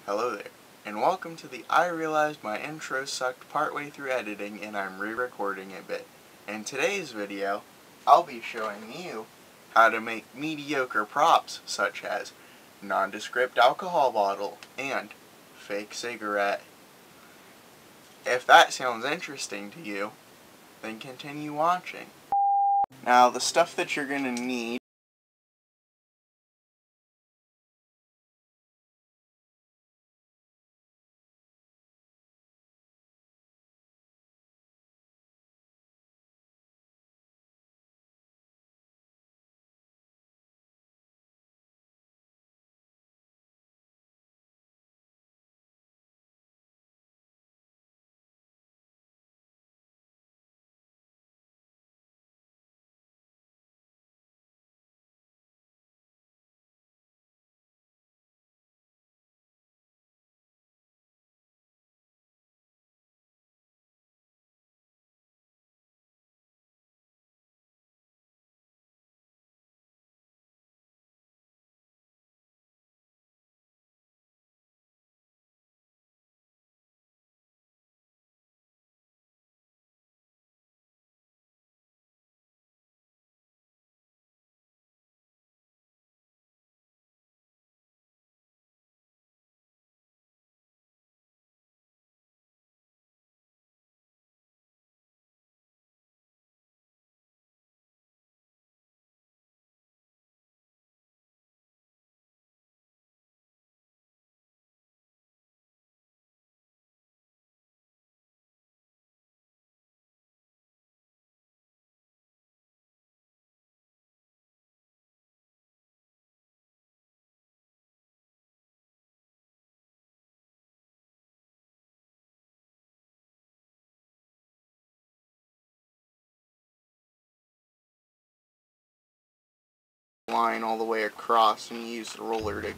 Hello there, and welcome to the I realized my intro sucked partway through editing and I'm re-recording it bit. In today's video, I'll be showing you how to make mediocre props such as nondescript alcohol bottle and fake cigarette. If that sounds interesting to you, then continue watching. Now the stuff that you're going to need line all the way across and use the roller to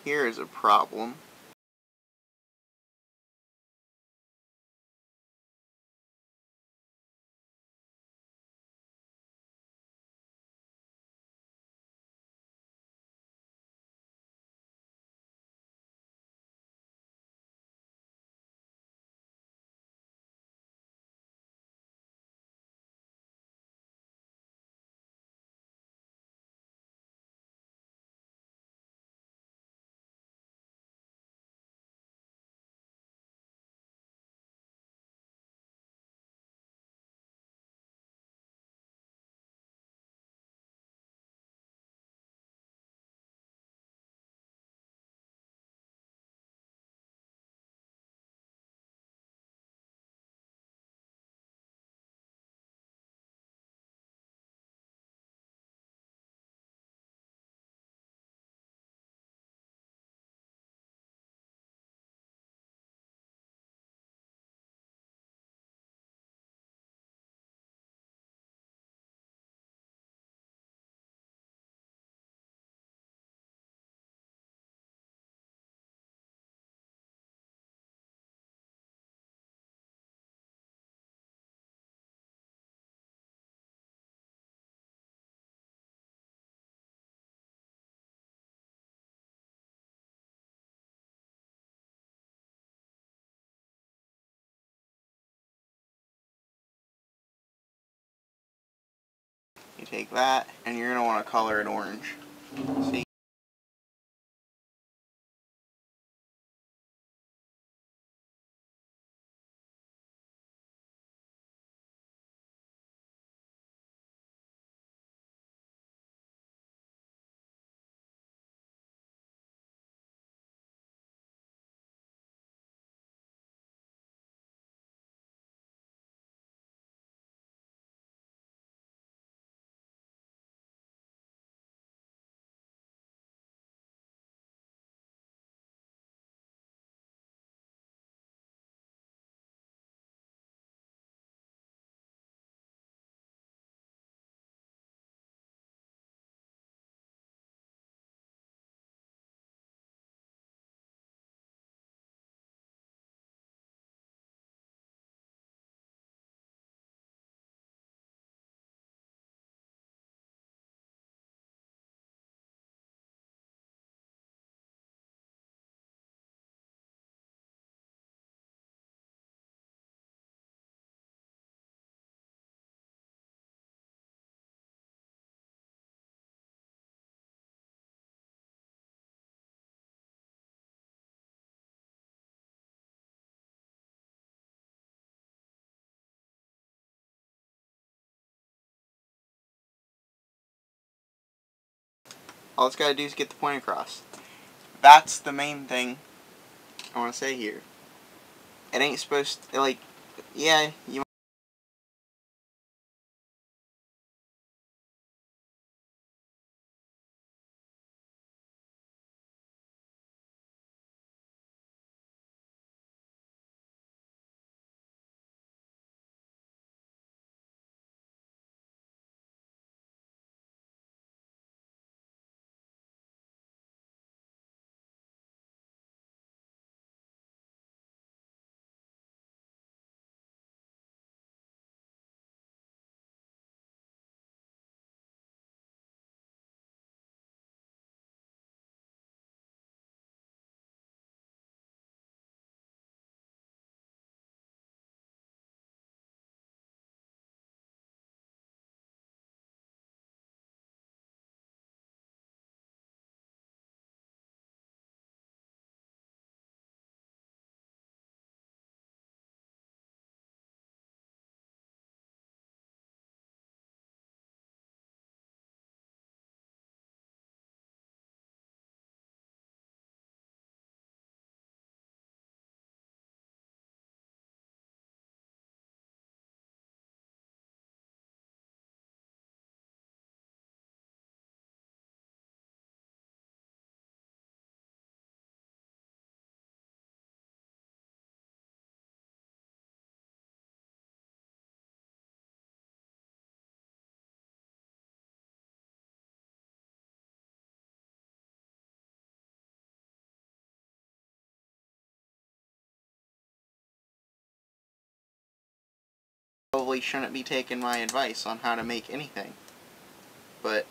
Here is a problem. You take that, and you're going to want to color it orange. See? All it's got to do is get the point across. That's the main thing I want to say here. It ain't supposed to, like, yeah, you probably shouldn't be taking my advice on how to make anything. But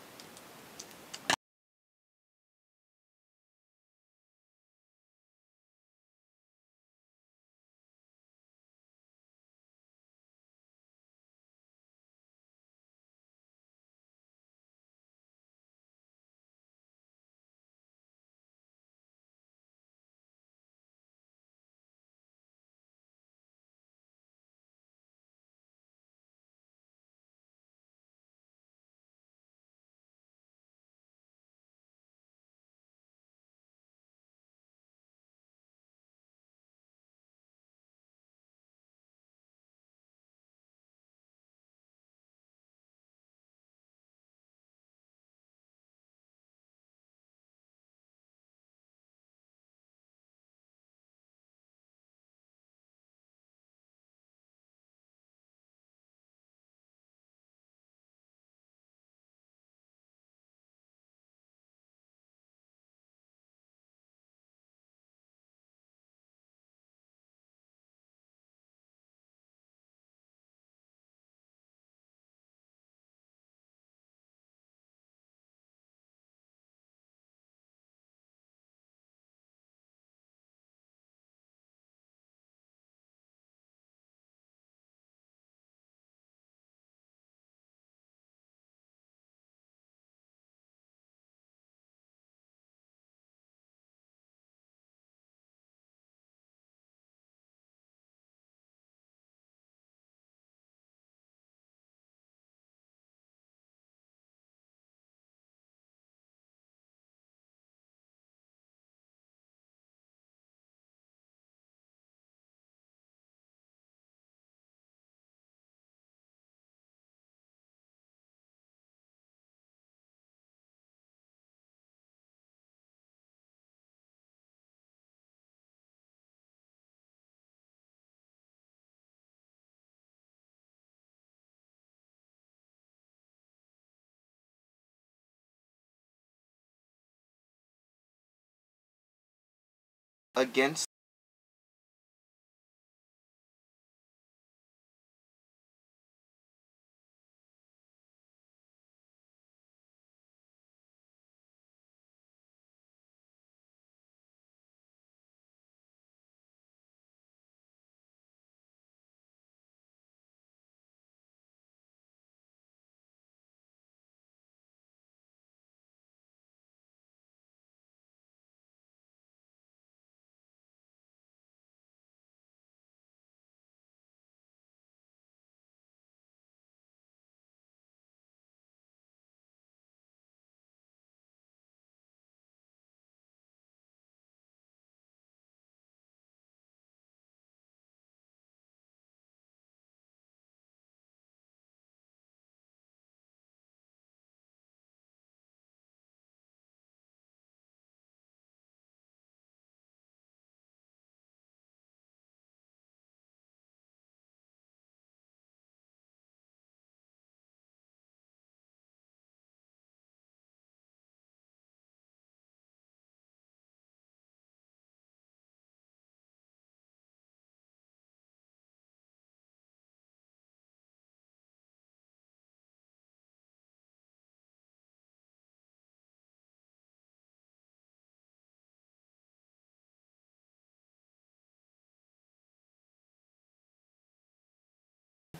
against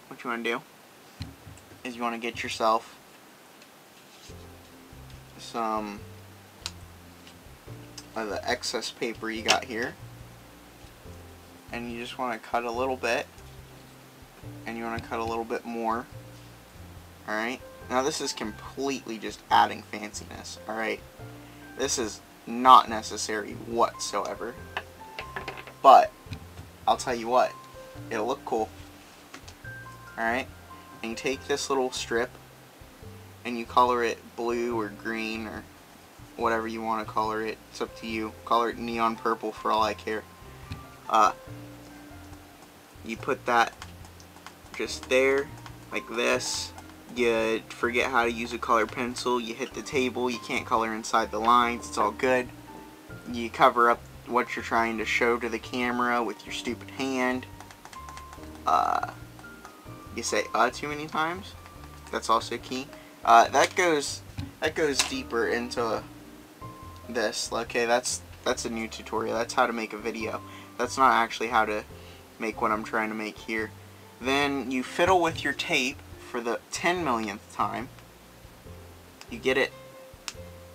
what you want to do is you want to get yourself some of the excess paper you got here, and you just want to cut a little bit, and you want to cut a little bit more. Alright, now this is completely just adding fanciness. Alright, this is not necessary whatsoever, but I'll tell you what, it'll look cool. Alright, and you take this little strip and you color it blue or green or whatever you want to color it. It's up to you. Color it neon purple for all I care. You put that just there like this. You forget how to use a colored pencil, you hit the table, you can't color inside the lines, it's all good. You cover up what you're trying to show to the camera with your stupid hand. you say too many times. That's also key. That goes deeper into this. Okay, that's a new tutorial. That's how to make a video. That's not actually how to make what I'm trying to make here. Then you fiddle with your tape for the 10 millionth time. You get it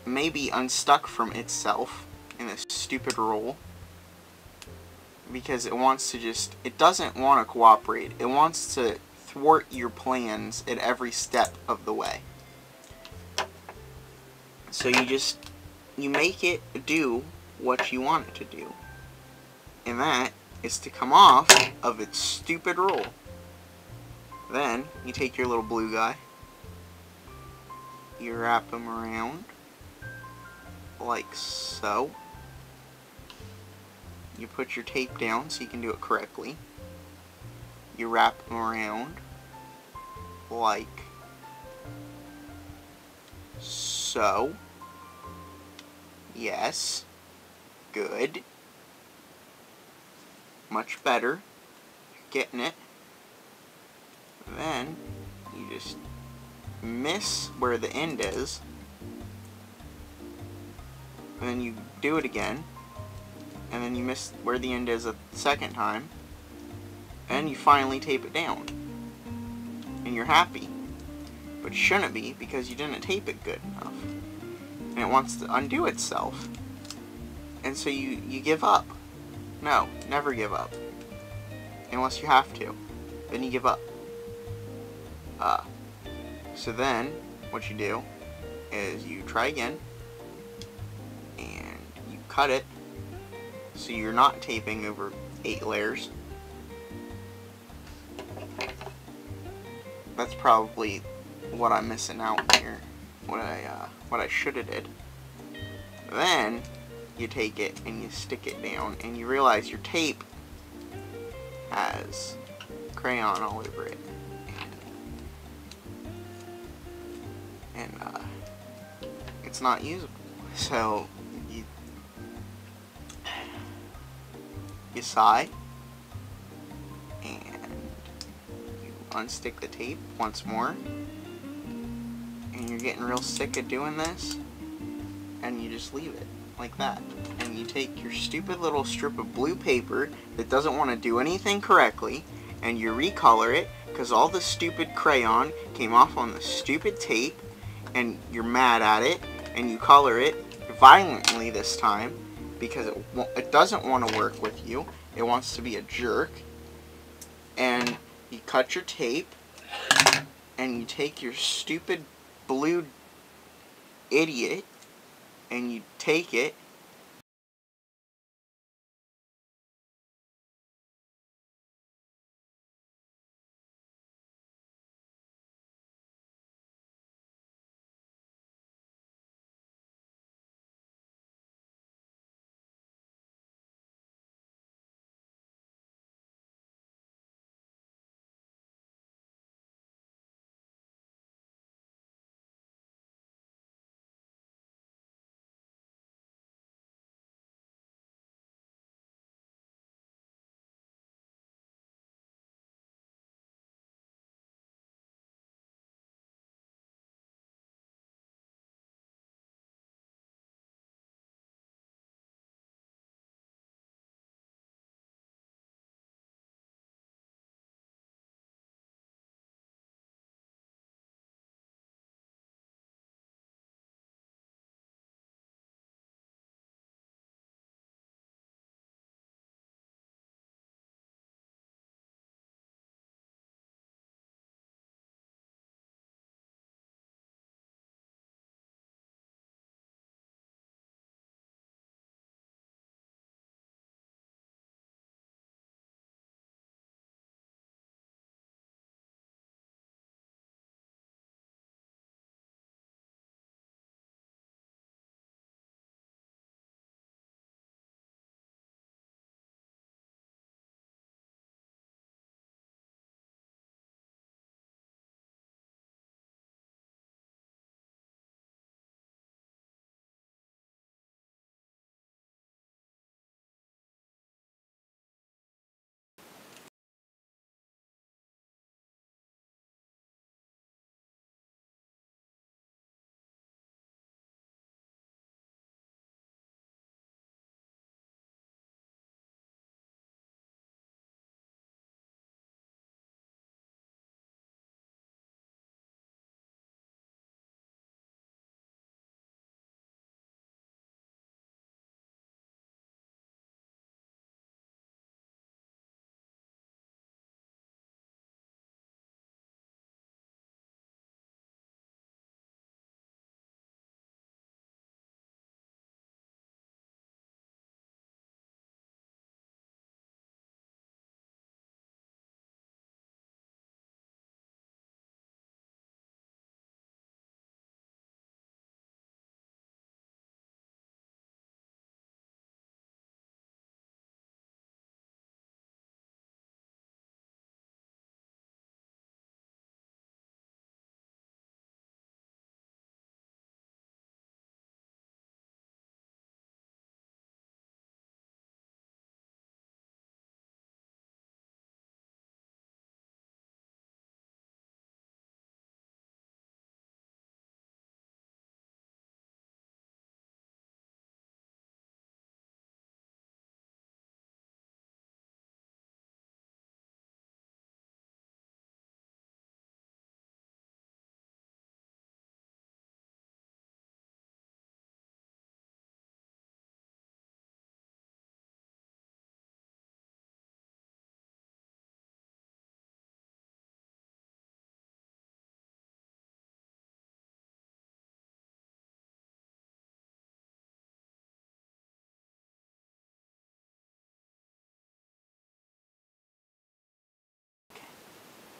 maybe unstuck from itself in this stupid roll, because it wants to it doesn't want to cooperate. It wants to thwart your plans at every step of the way. So you make it do what you want it to do. And that is to come off of its stupid roll. Then you take your little blue guy, you wrap him around like so. You put your tape down so you can do it correctly. You wrap them around like so. Yes. Good. Much better. Getting it. Then you just miss where the end is. And then you do it again. And then you miss where the end is a second time. And you finally tape it down. And you're happy. But you shouldn't be, because you didn't tape it good enough. And it wants to undo itself. And so you give up. No, never give up. Unless you have to. Then you give up. So then, what you do is you try again. And you cut it. So you're not taping over 8 layers. That's probably what I'm missing out here. What I should have did. Then you take it and you stick it down, and you realize your tape has crayon all over it, and it's not usable. So you sigh, and you unstick the tape once more, and you're getting real sick of doing this, and you just leave it like that. And you take your stupid little strip of blue paper that doesn't want to do anything correctly, and you recolor it, because all the stupid crayon came off on the stupid tape, and you're mad at it, and you color it violently this time, because it doesn't want to work with you. It wants to be a jerk. And you cut your tape, and you take your stupid blue idiot, and you take it,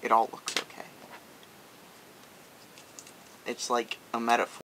it all looks okay. It's like a metaphor.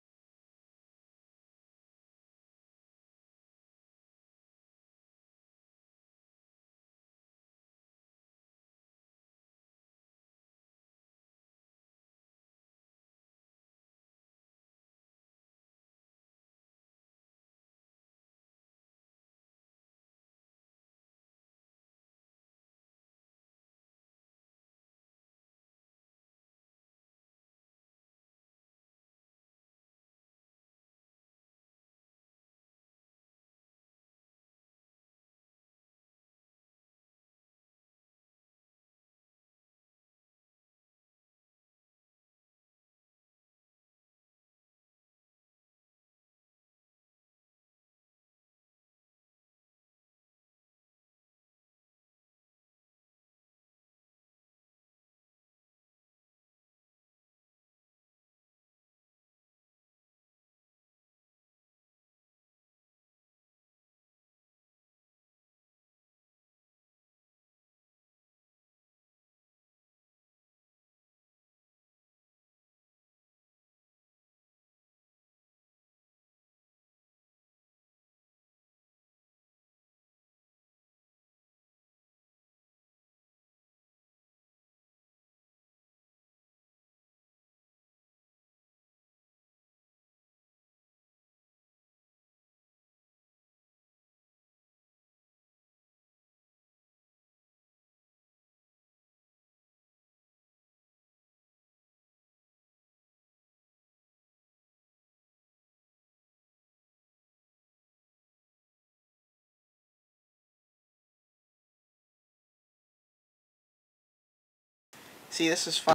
See, this is fun.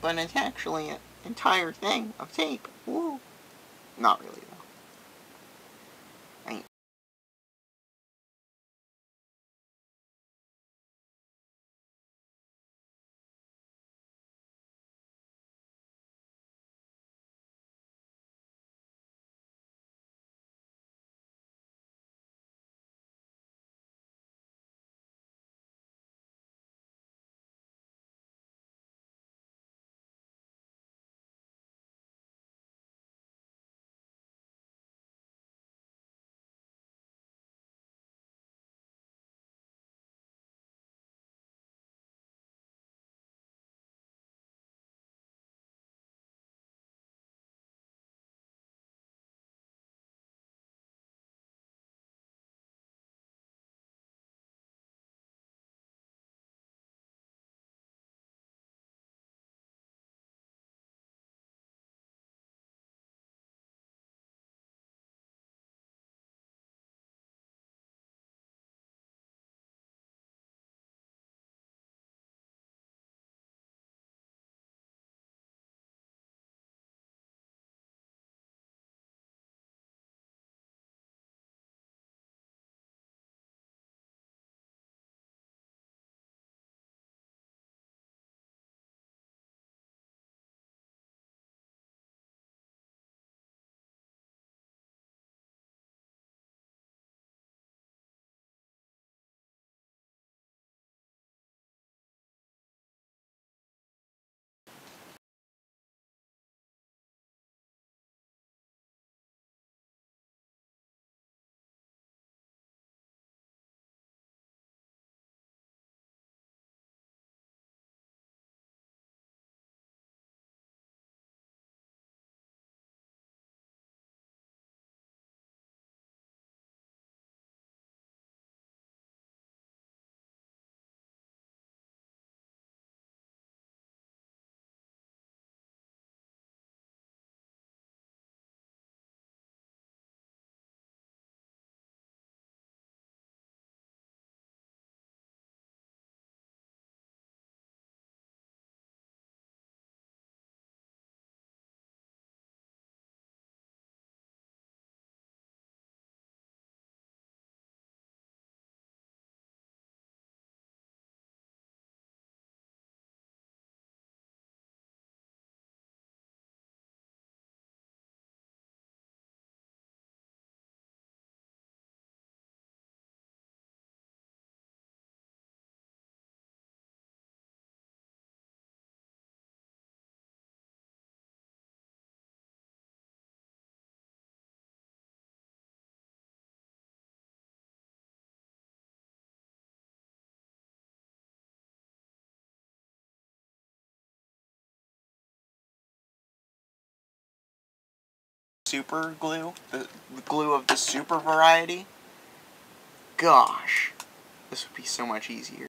But it's actually an entire thing of tape. Woo. Not really, though. super glue, the glue of the super variety, gosh, this would be so much easier.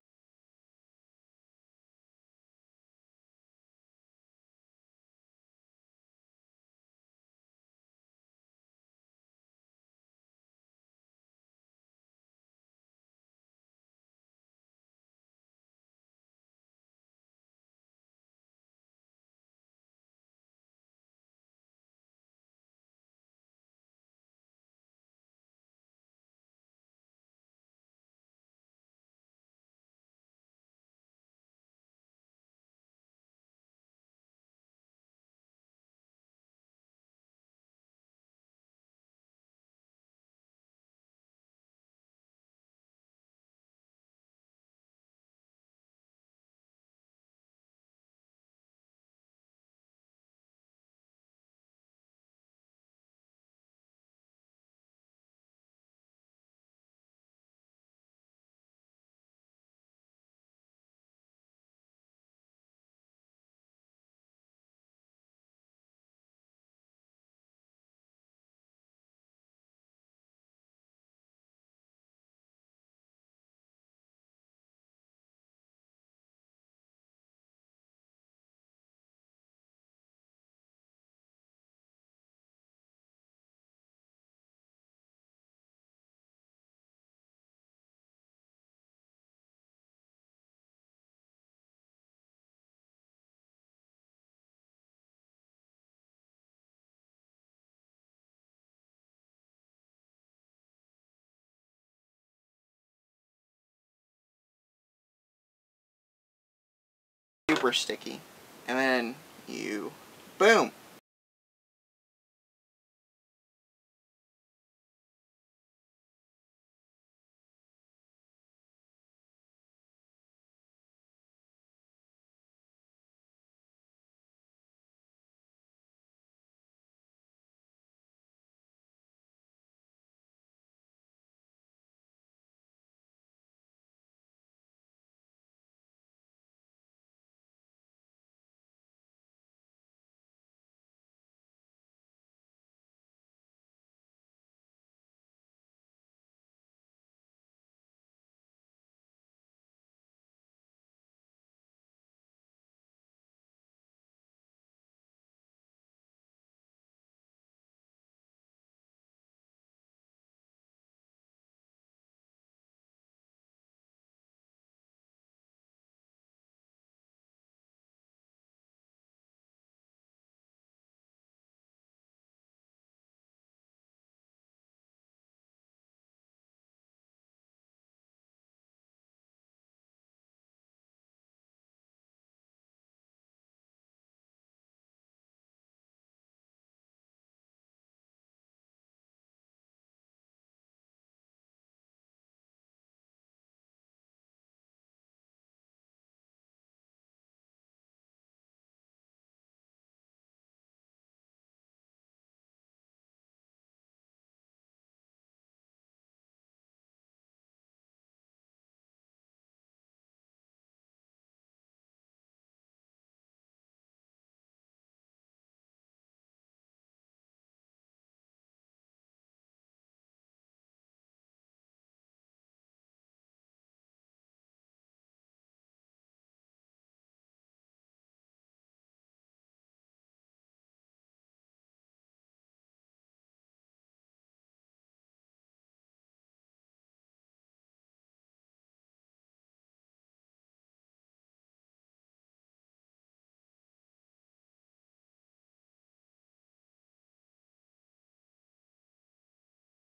Super sticky, and then you, boom!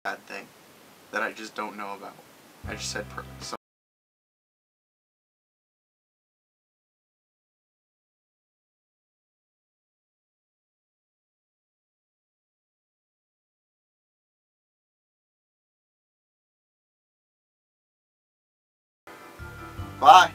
Bad thing that I just don't know about. I just said so. Bye.